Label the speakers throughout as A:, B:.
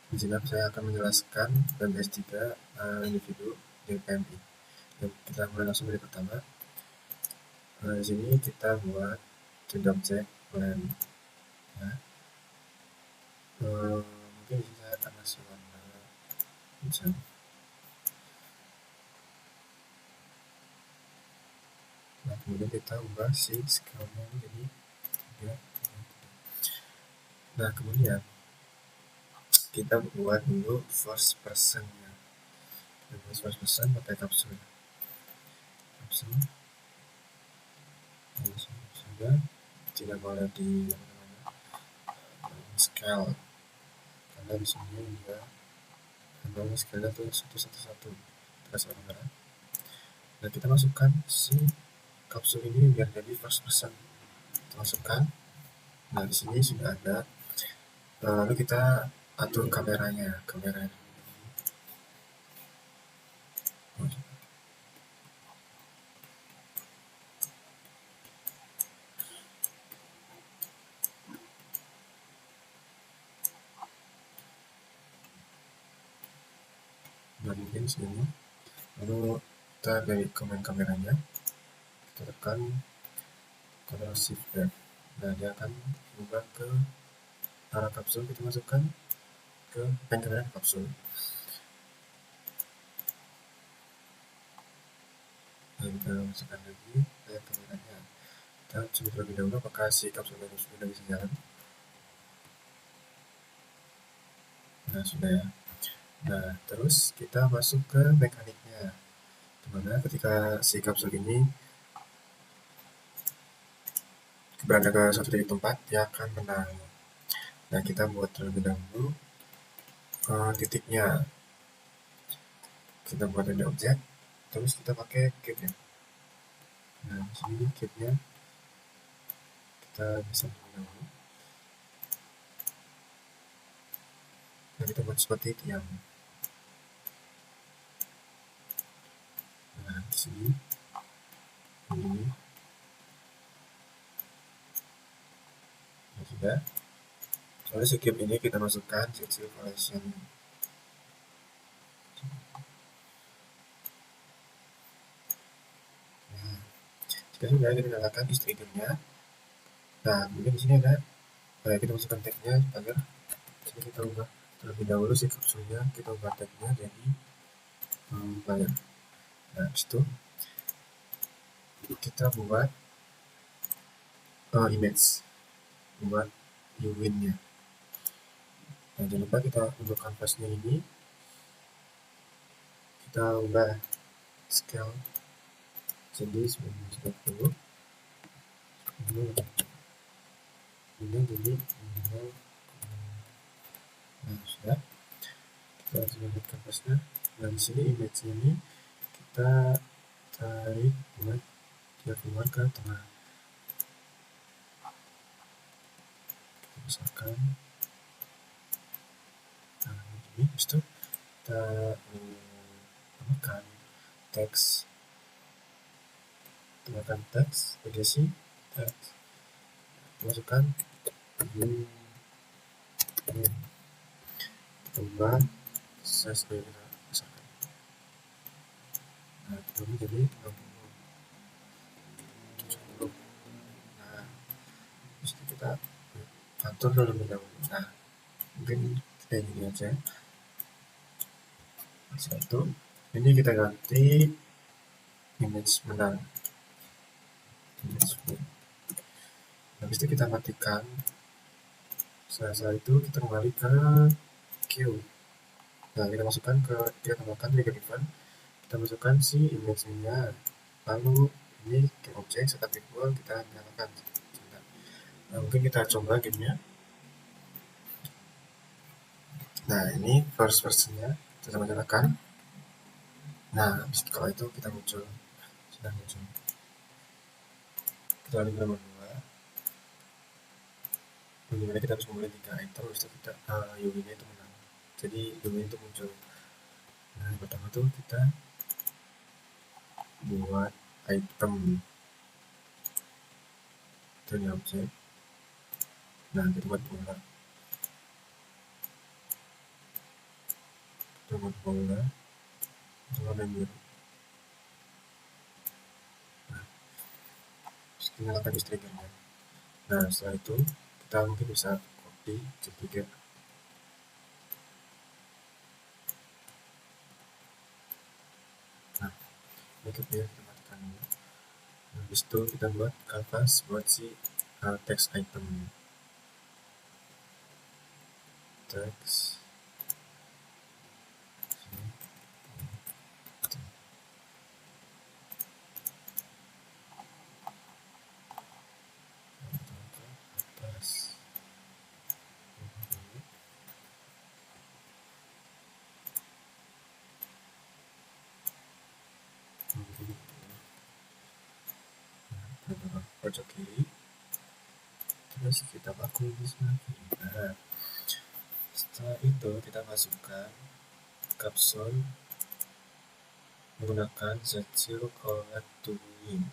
A: Di sini saya akan menjelaskan PMS3 individu di PMI. Kita mulai langsung dari pertama. Di sini kita buat tidak objek plan. Ya. Mungkin di sini saya akan kasih warna hijau. Nah, kemudian kita ubah si scale-nya jadi 3. Nah, kemudian kita buat dulu first person-nya. First person pakai kapsul. Sudah tidak boleh di scale karena di sini juga namanya scale itu 111 terus warna. Nah, kita masukkan si kapsul ini biar jadi first person. Kita masukkan. Nah, di sini sudah ada. Lalu kita atur kameranya. Mungkin sini. Lalu kita dari kameranya, kita tekan Ctrl Shift F. Nah, dia akan berubah ke arah kapsul. Kita masukkan ke kamera kapsul. Nah, kita masukkan lagi kameranya. Kita coba terlebih dahulu apakah si kapsulnya sudah bisa jalan. Nah, sudah ya. Nah, terus kita masuk ke mekaniknya, dimana ketika si kapsul ini berada ke suatu titik tempat, dia akan menang. Nah, kita buat terlebih dahulu titiknya. Kita buat ada objek, terus kita pakai cube-nya. Nah, di sini cube-nya kita bisa terlebih dahulu. Nah, kita buat seperti tiang. Nah, di sini ini sudah. Lalu si cube ini kita masukkan sisi collision. Nah, jika sudah, kita nyalakan trigger-nya. Nah, kemudian di sini ada kita masukkan tag-nya agar sini kita ubah terlebih dahulu si kapsulnya, kita ubah tag-nya jadi player. Nah, itu kita buat image, buat UWIN-nya. Nah, jangan lupa kita untuk kanvasnya ini kita ubah scale jadi 940. Ini jadi nah, sudah. Kita langsung lihat kanvasnya. Nah, di sini image ini kita tarik buat dia keluar ke tengah. Kita besarkan. Nah, ini itu kita tambahkan teks, legasi teks, masukkan kita ubah size nya kita besarkan. Nah, ini jadi 70. Nah, terus kita atur terlebih dahulu. Nah, mungkin kayak gini aja. Satu, ini kita ganti image menang. Habis itu kita matikan. Setelah itu kita kembali ke queue. Nah, kita tambahkan trigger event. Kita masukkan si image-nya. Lalu ini ke objek setup equal kita nyalakan. Nah, mungkin kita coba gamenya. Nah, ini first person-nya kita coba nyalakan. Nah, setelah itu kita sudah muncul. Kita lanjut nomor 2. Dimana kita harus memulai 3 item, habis itu kita UV-nya itu menang. Jadi UV itu muncul. Nah, yang pertama tuh kita buat item dari objek. Nah, kita buat bola. buat bola warna biru. Nah, kita nyalakan triggernya. Nah, setelah itu kita mungkin bisa copy C3. Nah, berikutnya kita matikan dulu. Nah, habis itu kita buat canvas buat si text item. Text atas. Pojok kiri, terus kita pakai di sebelah kiri. Nah, setelah itu kita masukkan kapsul menggunakan Z0 collect to win.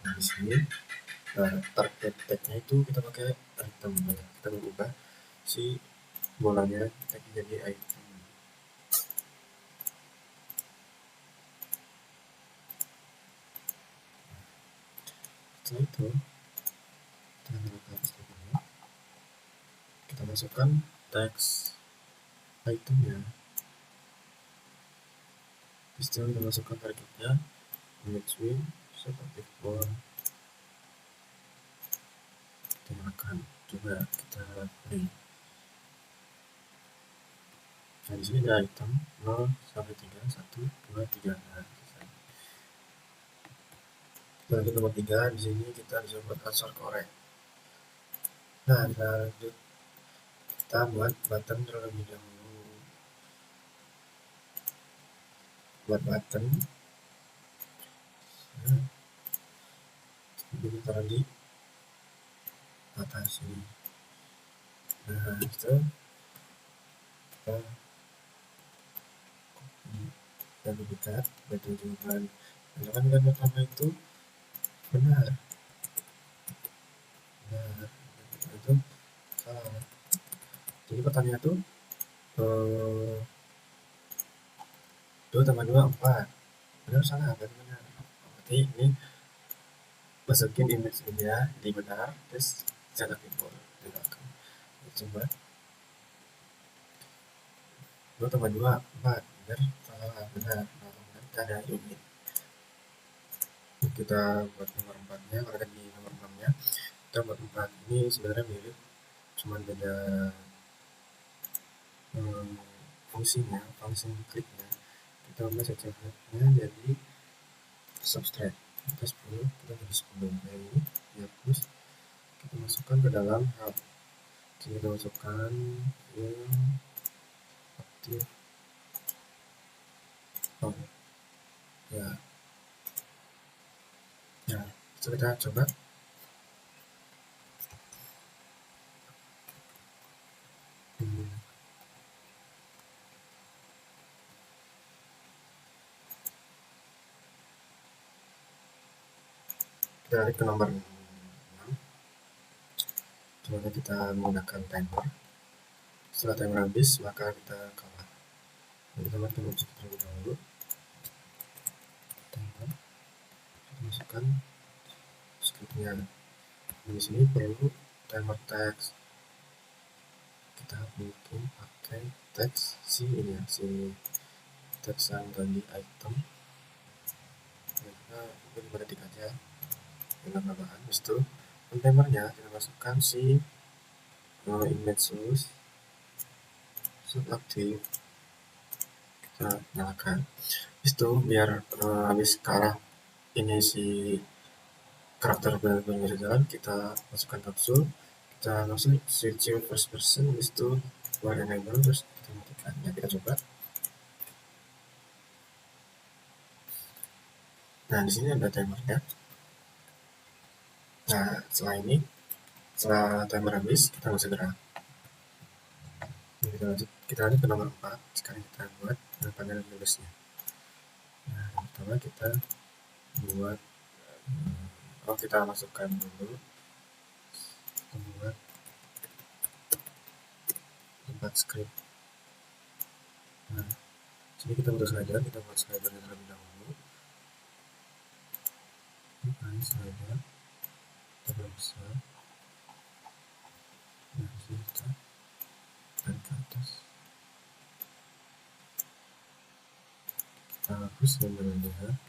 A: Nah, di sini target tag-nya itu kita pakai item. Kita mengubah si bolanya tag jadi item. Setelah itu kita nyalakan stepnya, kita masukkan teks itemnya. Setelah kita masukkan targetnya, image win, set active ball, kita nyalakan. Coba kita play. Nah, di sini ada item 0 sampai 3, 1, 2, 3. Nah, lanjut nomor 3, di sini kita bisa buat cursor korek. Nah, kita lanjut, kita buat button terlebih dahulu. Buat button, nah, ini taruh di atas ini. Nah, itu kita copy dan duplikat batu jawaban. Misalkan yang pertama itu benar. Nah, itu salah. Jadi pertanyaan itu 2 tambah 2 4. Benar salah? Berarti benar. Berarti ini masukin image-nya di benar, terus cetak import di belakang. Coba 2 tambah 2 4. Benar salah? Benar. Nah, kita ada unit. Kita buat nomor 4-nya, karena di nomor 6-nya kita buat 4. Ini sebenarnya mirip, cuman beda fungsinya, fungsi kliknya. Kita ubah secapnya jadi subtract. Kita 10, kita jadi 10. Nah, ini dihapus, kita masukkan ke dalam hub. Jadi kita masukkan yang aktif. Oh ya, nah kita coba. Kita balik ke nomor 6. Coba kita menggunakan timer. Setelah timer habis, maka kita kalah. Jadi kita matikan objek terlebih dahulu. Timer. Kita masukkan scriptnya. Di sini perlu timer text. Kita mungkin pakai teks si ini ya, si teks yang tadi item. Kita mungkin 5 detik aja dengan tambahan. Habis itu timernya kita masukkan si image source set aktif, kita nyalakan. Habis itu biar habis ke arah ini si karakter benar-benar jalan, kita masukkan kapsul, kita langsung switch first person. Habis itu buat enable, terus kita matikan. Ya, kita coba. Nah, di sini ada timernya. Nah, setelah timer habis, kita bisa gerak. Kita lanjut ke nomor 4. Sekarang kita buat panel lulusnya. Nah, yang pertama kita buat kita masukkan dulu, kita buat tempat script. Nah, sini kita butuh slider, kita buat slider terlebih dahulu. Ini slider terlalu besar. Nah, sini kita tarik ke atas. Kita hapus gambarnya.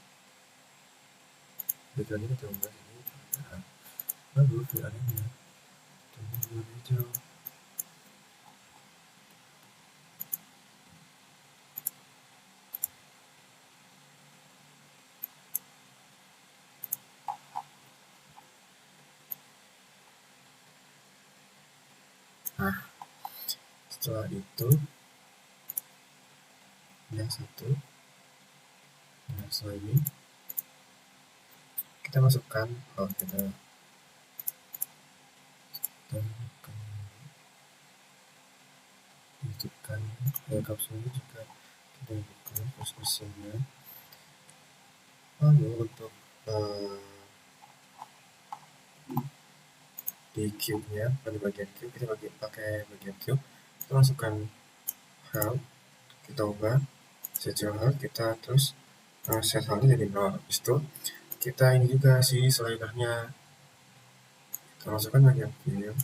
A: Background kita ubah ini merah. Lalu VRM-nya tunggu warna hijau. Nah, setelah itu yang satu, nah setelah ini kita masukkan kita hidupkan kapsulnya juga kita hidupkan posisinya. Lalu untuk di cube-nya, pada bagian cube kita pakai bagian cube, kita masukkan hal, kita ubah sejauh hal, kita terus set halnya jadi 0. Habis itu kita ini juga si slidernya kita masukkan bagian film,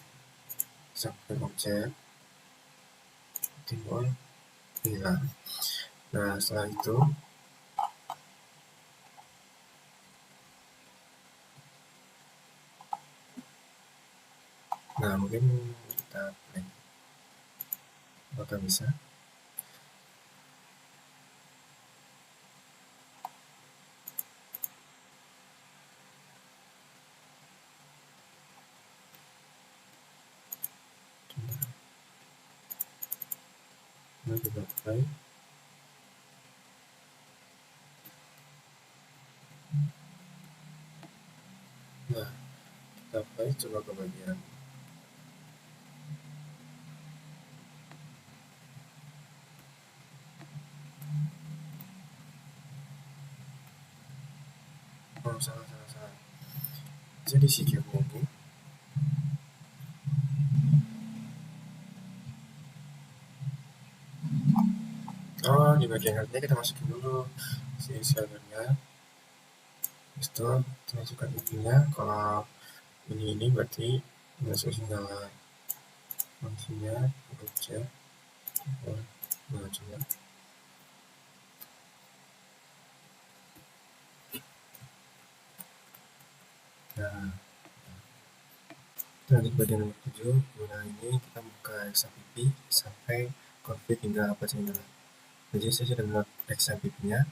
A: sampai objek timbul hilang. Nah, setelah itu mungkin kita play, apakah bisa? Nah, kita play. Nah, kita play, coba ke bagian salah. Jadi si cube-nya ini di bagian headnya kita masukin dulu si slidernya. Itu kita masukkan ininya. Kalau ini berarti masuk segala fungsinya objek. Nah, coba lanjut bagian nomor 7. Nah, ini kita buka XMPP sampai config hingga apa saja. Jadi saya sudah membuat XMPP-nya.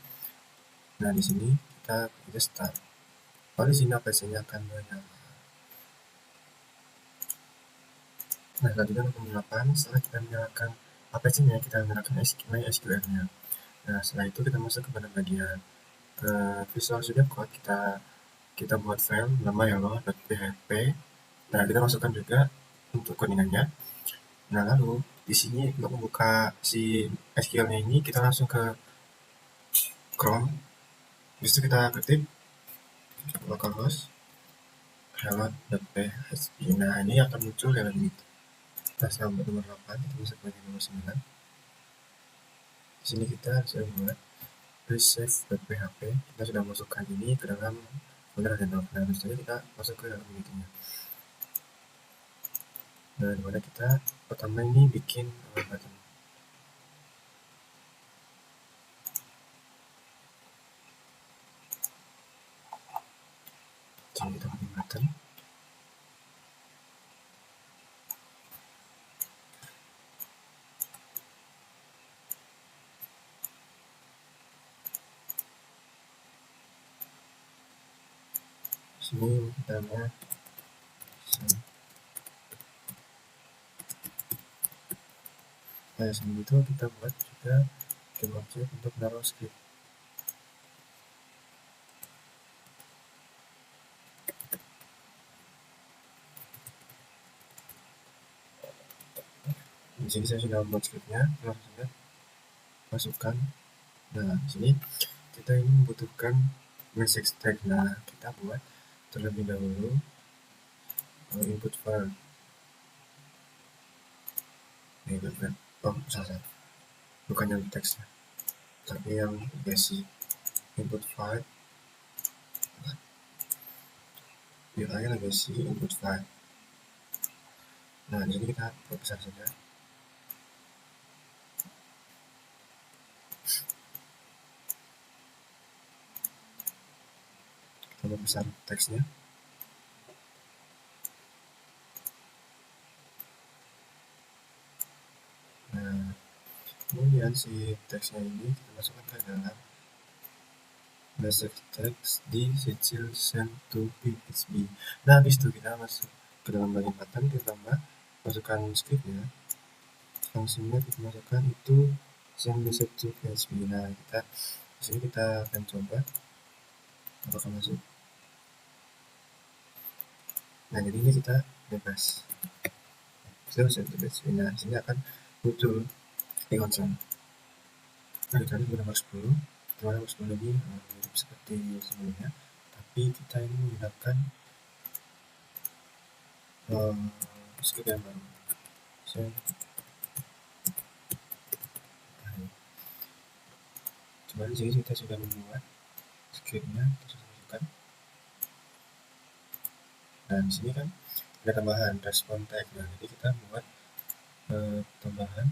A: Nah, di sini kita start. Lalu di sini APC-nya akan menyala. Nah, selanjutnya nomor 8. Setelah kita menyalakan APC-nya, kita menyalakan SQL-nya. Nah, setelah itu kita masuk kepada bagian Visual Studio Code. Kita buat file nama hello.php. Nah, kita masukkan juga untuk codingannya. Nah, lalu di sini untuk membuka si SQL-nya ini kita langsung ke Chrome. Habis itu kita ketik localhost hello.php. Nah, ini akan muncul yang ini. Nah, sampai nomor 8 kita masuk ke nomor 9. Di sini kita sudah membuat resave.php. Kita sudah masukkan ini ke dalam folder Adobe. Nah, selanjutnya kita masuk ke dalam meetingnya. Nah, dimana kita pertama ini bikin button. Jadi kita bikin button. Sini namanya sebelum itu kita buat juga game object untuk naruh script. Jadi saya sudah buat scriptnya, langsung saja masukkan. Nah, di sini kita ini membutuhkan message tag. Nah, kita buat terlebih dahulu input file. salah, bukan yang teksnya, tapi yang basic input file. UI basic input file. Nah, jadi kita besar saja. Kita besar teksnya. Nah, kemudian si teksnya ini kita masukkan ke dalam message text di kecil send to PHP. Nah, habis itu kita masuk ke dalam bagian button, kita tambah masukkan scriptnya, fungsinya kita masukkan itu send message to PHP. Nah, kita di sini kita akan coba apakah masuk. Nah, jadi ini kita bebas. Send to PHP. Nah, di sini akan muncul di konsol. Nah, kita lihat nomor 10. Nomor 10 ini mirip seperti sebelumnya, tapi kita ini menggunakan script yang baru. Coba di sini kita sudah membuat scriptnya, kita sudah masukkan. Nah, di sini kan ada tambahan respon tag. Nah, jadi kita buat tambahan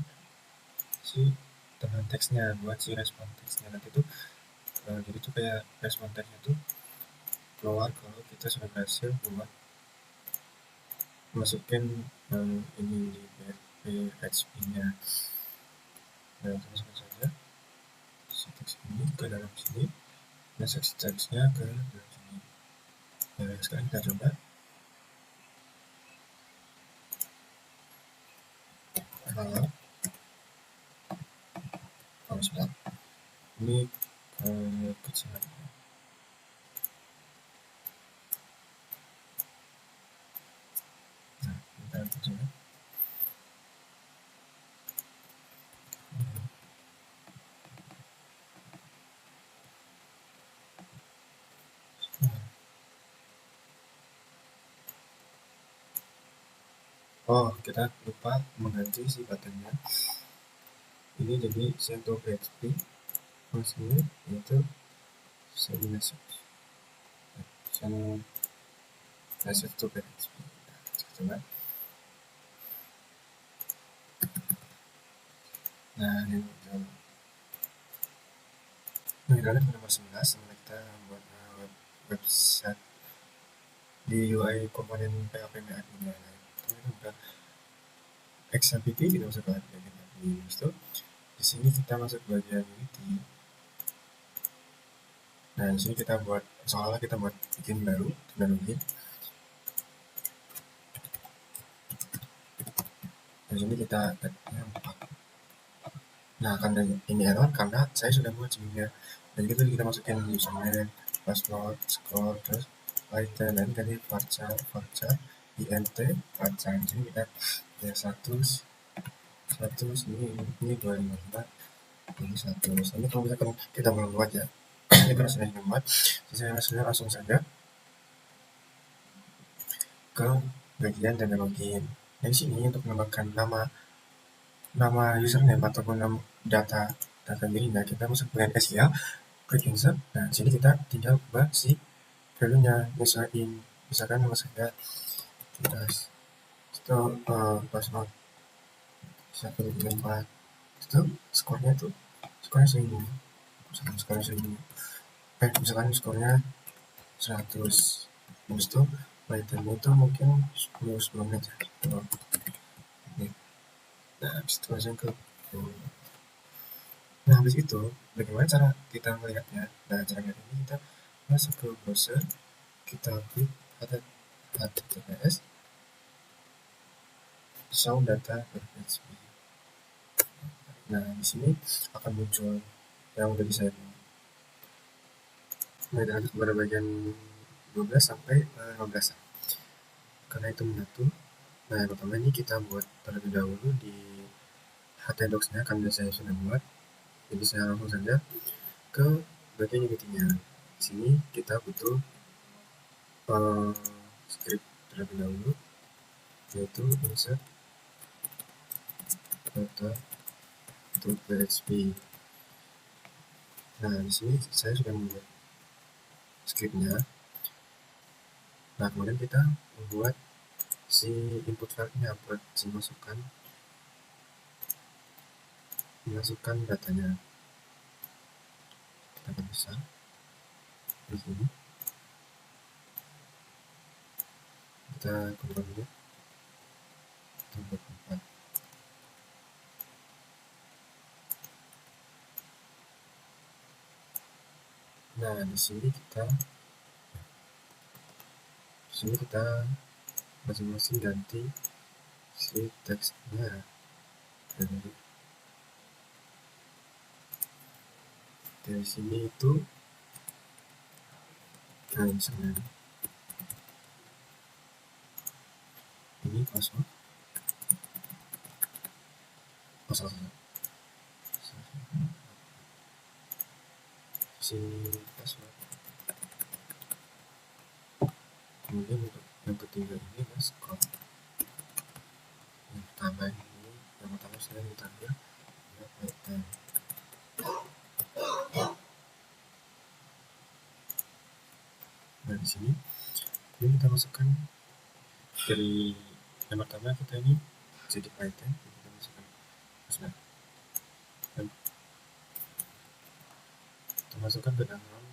A: teksnya, buat si respon teksnya. Nanti itu jadi itu kayak respon teksnya itu keluar kalau kita sudah berhasil buat masukin ini di PHP-nya. Nah, kita masukkan saja si teks ini ke dalam sini, dan seksi teksnya ke dalam sini. Nah, sekarang kita coba. Sebentar. Ini kecilan. Nah, kita coba. Oh, kita lupa mengganti si buttonnya. Ini jadi send to PHP, fungsinya yaitu send message to PHP. Kita coba. Nah, ini kita lihat nomor 11, sama kita buat website di UI komponen PHP ini. Itu udah XMPP, kita masuk ke bagian ini. Itu di sini kita masuk bagian Unity. Nah, di sini kita buat seolah kita buat bikin baru dan login. Di sini kita add-nya 4. Nah, karena ini error karena saya sudah buat sebelumnya. Dan gitu kita masukin username, password, score, terus item, dan tadi varchar int varchar. Jadi kita ya 100 ini 254 ini 100. Ini kalau misalkan kita belum buat ya, ini kalau sudah dibuat, saya langsung saja ke bagian data login. Di sini untuk menambahkan nama username ataupun data dirinya, kita masuk bagian SQL, klik insert. Nah, di sini kita tinggal ubah si value-nya, nyesuaiin. Misalkan nama saya kita password 124, itu skornya 1000. Misalkan skornya 100. Habis itu item itu mungkin 10 menit ya. Nah, habis itu langsung ke Nah, habis itu bagaimana cara kita melihatnya? Nah, cara ini kita masuk ke browser, kita klik https show data.php. Nah, di sini akan muncul yang udah bisa. Nah, kita lanjut pada bagian 12 sampai 15. Karena itu menyatu. Nah, yang pertama ini kita buat terlebih dahulu di htdocs-nya, karena saya sudah buat. Jadi saya langsung saja ke bagian Unity-nya. Di sini kita butuh script terlebih dahulu, yaitu insert data untuk PHP. Nah, di sini saya sudah membuat scriptnya. Nah, kemudian kita membuat si input file-nya buat memasukkan datanya. Kita akan bisa di sini kita kembali dulu, kita buat 4. Nah, di sini kita masing-masing ganti si teksnya. Dari sini itu misalnya ini password, sini password. Kemudian untuk yang ketiga ini adalah scope. Yang pertama saya minta dia Python. Nah, di sini ini kita masukkan dari yang pertama kita ini jadi Python, kita masukkan password dan kita masukkan ke dalam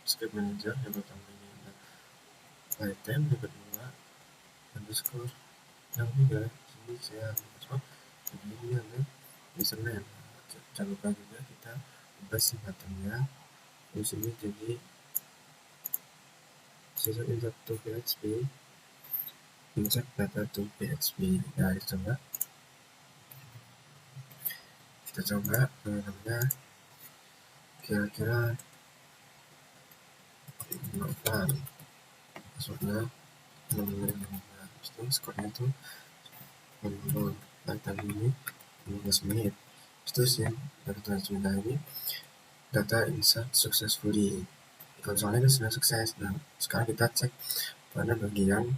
A: script manager. Yang pertama ini adalah Python, yang kedua underscore, yang ketiga sini saya password, jadi ini adalah username. Jangan lupa juga kita ubah singkatannya. Di sini jadi session insert to PHP, insert data to PHP. Nah, kita coba namanya kira-kira berapa passwordnya 6. Itu skornya itu 0. Nah, tadi ini 15 menit. Seterusnya dari transmita ini data insert successfully. Kalau soalnya itu sudah sukses. Nah, sekarang kita cek pada bagian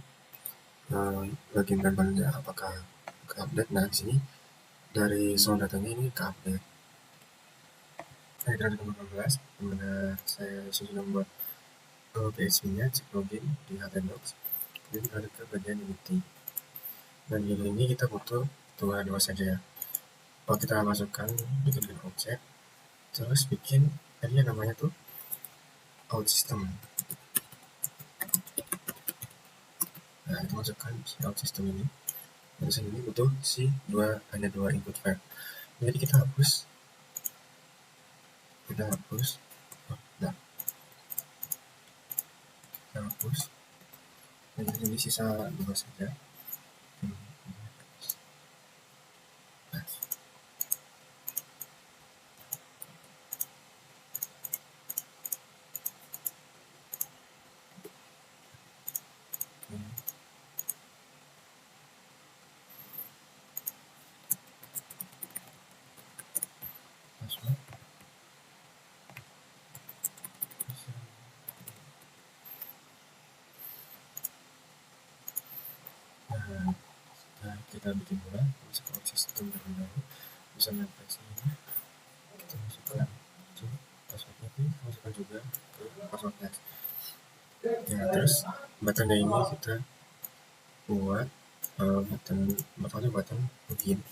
A: gambarnya apakah ke update. Nah, di sini dari soal datanya ini ke update. Nah, dari 2015 dimana saya sudah membuat PHP-nya, cek login di htdocs, kemudian ada ke bagian Unity. Dan di ini kita butuh dua saja. Kalau kita masukkan bikin objek, terus bikin tadi yang namanya tuh out system. Nah, kita masukkan si out system ini. Dan sini butuh hanya dua input file. Jadi kita hapus. Nah, kita hapus. Dan jadi sisa 2 saja. Nah, kita bikin bola, masuk ke sistem terlebih dahulu. Bisa sampai sini kita masukkan passwordnya, kita masukkan juga ke passwordnya. Ya, terus buttonnya ini kita buat button login,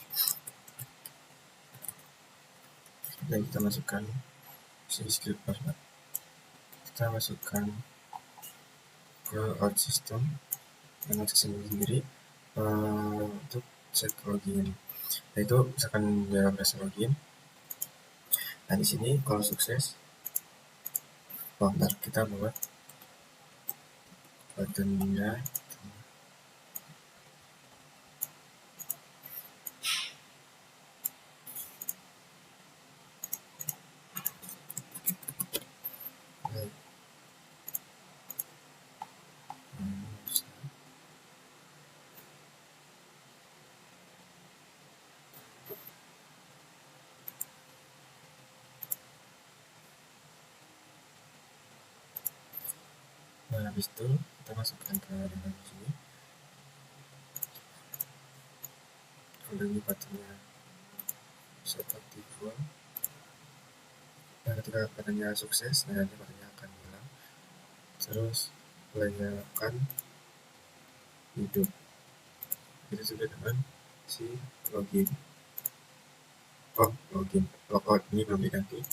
A: dan kita masukkan si script password. Kita masukkan ke out system dan out system sendiri untuk cek login. Nah, itu misalkan dia berhasil login. Nah, di sini kalau sukses, ntar kita buat buttonnya. Nah, habis itu kita masukkan ke dalam sini. Kalau ini buttonnya seperti full. Nah, ketika katanya sukses, nah nanti katanya akan hilang. Terus lainnya akan hidup. Itu sudah dengan si login. Login, logout ini belum diganti.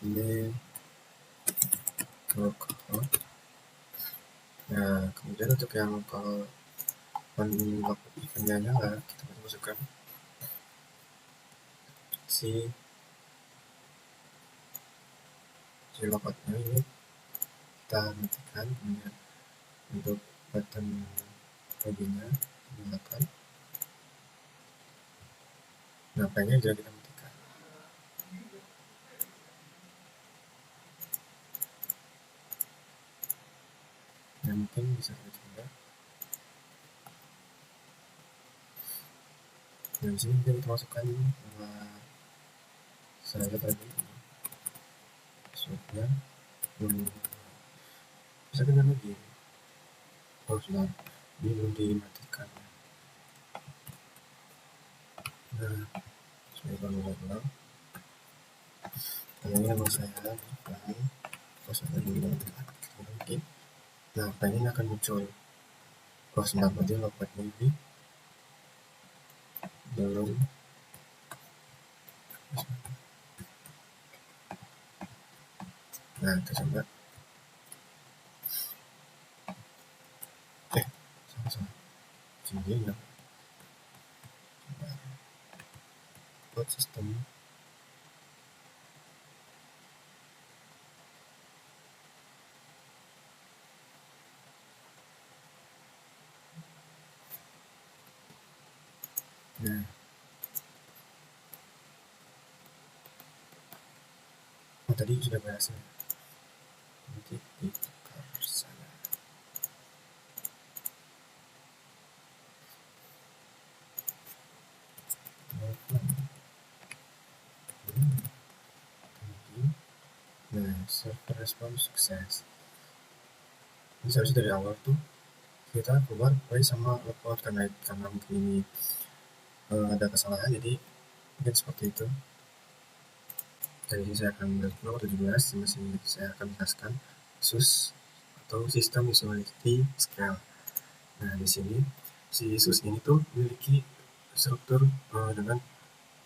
A: Ini logout. Nah, kemudian untuk yang kalau unlock eventnya nyala, kita masukkan si logoutnya ini, kita matikan. Kemudian untuk button loginnya nyalakan. Nah, pengen juga kita matikan. Nah, mungkin bisa kita coba. Nah, di sini kita masukkan nama saya tadi, passwordnya. Bisa kita lagi. Sudah, ini belum dimatikan. Nah, saya ulang. Ini nama saya, passwordnya belum lagi. Nah, ini akan muncul. Sebentar, berarti logoutnya ini belum. Nah, kita coba. Sama-sama. Jadi ya. Buat sistem. Nah. Tadi sudah berhasil. Nanti ditukar sana. Nah, server respon sukses. Ini seharusnya dari awal tuh kita keluar sama logout karena mungkin ini ada kesalahan, jadi mungkin seperti itu. Jadi saya akan nomor 17, masih saya akan jelaskan SUS atau System Usability Scale. Nah, di sini si SUS ini tuh memiliki struktur dengan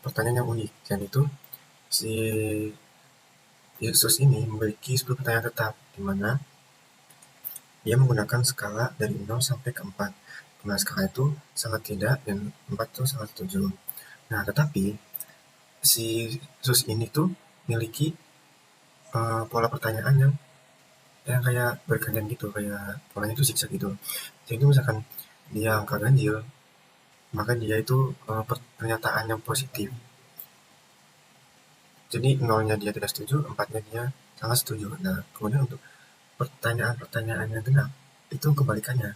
A: pertanyaan yang unik, dan itu si SUS ini memiliki 10 pertanyaan tetap, di mana dia menggunakan skala dari 0 sampai ke 4. Nah, skala itu sangat tidak, dan 4 itu sangat setuju. Nah, tetapi si SUS ini tuh memiliki pola pertanyaan yang kayak bergantian gitu, kayak polanya itu zigzag gitu. Jadi misalkan dia angka ganjil, maka dia itu pernyataan yang positif. Jadi 0-nya dia tidak setuju, 4-nya dia sangat setuju. Nah, kemudian untuk pertanyaan-pertanyaan yang genap, itu kebalikannya.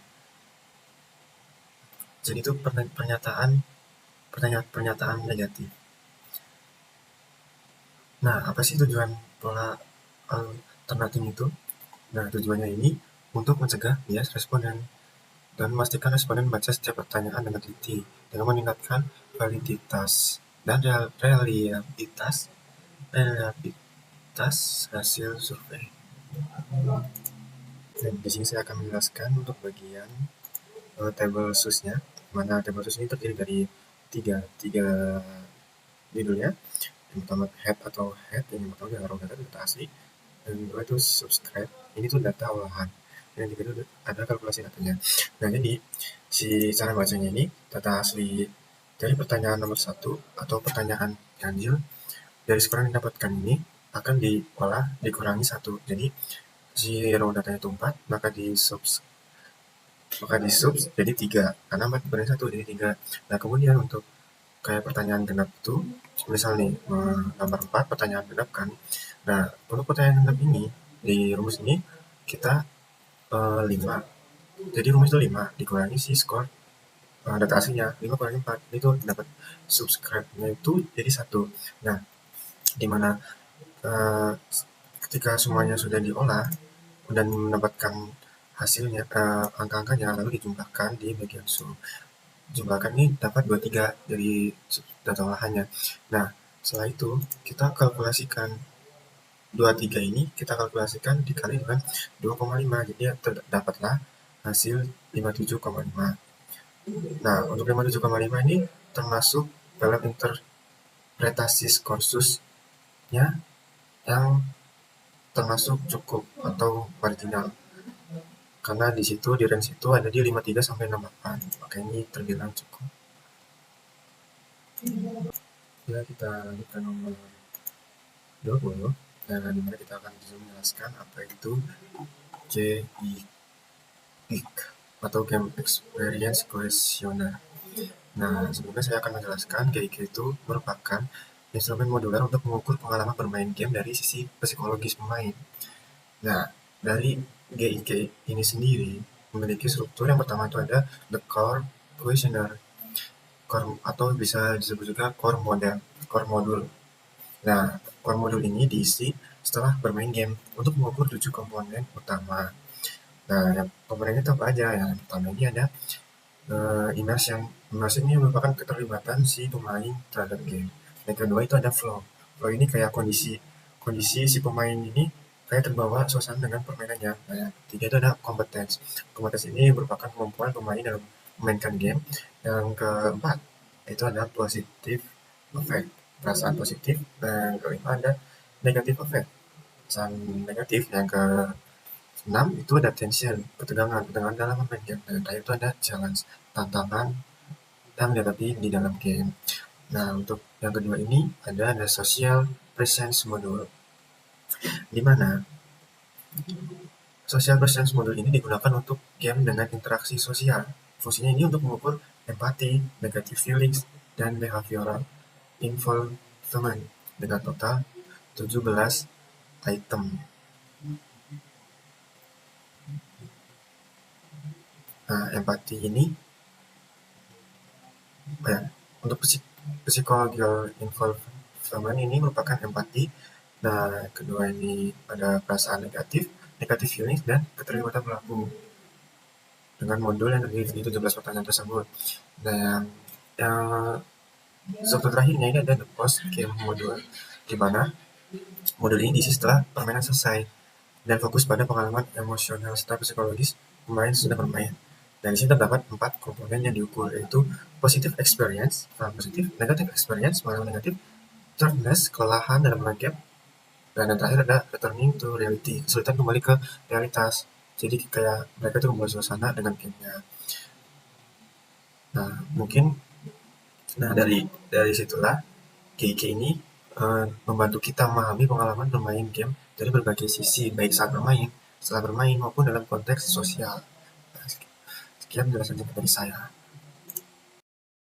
A: Jadi itu pernyataan negatif. Nah, apa sih tujuan pola alternatif itu? Nah, tujuannya ini untuk mencegah bias responden dan memastikan responden membaca setiap pertanyaan dengan teliti dengan meningkatkan validitas dan reliabilitas hasil survei. Dan di sini saya akan menjelaskan untuk bagian tabel SUS-nya, mana tabel SUS ini terdiri dari tiga judulnya. Yang pertama head, yang pertama adalah raw data asli, dan yang kedua itu subscribe, ini tuh data olahan, dan yang ketiga itu ada kalkulasi datanya. Nah, jadi si cara bacanya ini data asli dari pertanyaan nomor 1 atau pertanyaan ganjil, dari skor yang didapatkan ini akan diolah dikurangi 1. Jadi si raw datanya itu 4, maka di subs jadi 3, karena 4 dikurangi 1 jadi 3. Nah, kemudian untuk kayak pertanyaan genap itu, misal nih nomor 4 pertanyaan genap kan. Nah, untuk pertanyaan genap ini di rumus ini kita 5. Jadi rumus itu 5 dikurangi si skor data aslinya, 5 kurangi 4 itu dapat subscribe-nya itu jadi 1. Nah, dimana ketika semuanya sudah diolah dan mendapatkan hasilnya angka-angkanya, lalu dijumlahkan di bagian sum. jumlahkan ini dapat 23 dari data olahannya. Nah, setelah itu kita kalkulasikan 23 ini, kita kalkulasikan dikali dengan 2,5, jadi dapatlah hasil 57,5. Nah, untuk 57,5 ini termasuk dalam interpretasi kursusnya yang termasuk cukup atau marginal, karena di situ di range itu ada di 53 sampai 68, maka ini terbilang cukup. Ya, kita lanjut ke nomor 20, dan dimana kita akan menjelaskan apa itu GEEC atau Game Experience Questionnaire. Nah, sebelumnya saya akan menjelaskan GEEC itu merupakan instrumen modular untuk mengukur pengalaman bermain game dari sisi psikologis pemain. Nah, dari GEEC ini sendiri memiliki struktur. Yang pertama itu ada the core questionnaire, atau bisa disebut juga core modul. Nah, core modul ini diisi setelah bermain game untuk mengukur 7 komponen utama. Nah, yang komponennya itu apa aja? Yang pertama ini ada immersion. Immersion ini merupakan keterlibatan si pemain terhadap game. Yang kedua itu ada flow. Flow ini kayak kondisi si pemain ini kayak terbawa suasana dengan permainannya. Nah, yang ketiga itu ada competence. Competence ini merupakan kemampuan pemain dalam memainkan game. Yang keempat itu ada positive effect, perasaan positif. Dan yang kelima ada negative effect, perasaan negatif. Yang ke 6 itu ada tension, ketegangan dalam bermain game. Dan yang terakhir itu ada challenge, tantangan yang dihadapi di dalam game. Nah, untuk yang kedua ini ada social presence module, di mana social presence module ini digunakan untuk game dengan interaksi sosial. Fungsinya ini untuk mengukur empati, negative feelings, dan behavioral involvement dengan total 17 item. Nah, empati ini untuk psychological involvement ini merupakan empati. Nah, kedua ini ada perasaan negatif feelings, dan keterlibatan pelaku dengan modul yang terdiri dari 17 pertanyaan tersebut. Nah, yang struktur terakhirnya ini ada the post game module, di mana modul ini diisi setelah permainan selesai dan fokus pada pengalaman emosional serta psikologis pemain sudah bermain. Dan di sini terdapat 4 komponen yang diukur, yaitu positive experience, pengalaman positif, negative experience, pengalaman negatif, tiredness, kelelahan dalam bermain game, dan yang terakhir ada returning to reality, kesulitan kembali ke realitas. Jadi kayak mereka tuh membuat suasana dengan gamenya. Nah, mungkin dari situlah GEEC ini membantu kita memahami pengalaman bermain game dari berbagai sisi, baik saat bermain, setelah bermain, maupun dalam konteks sosial. Nah, sekian penjelasan dari saya.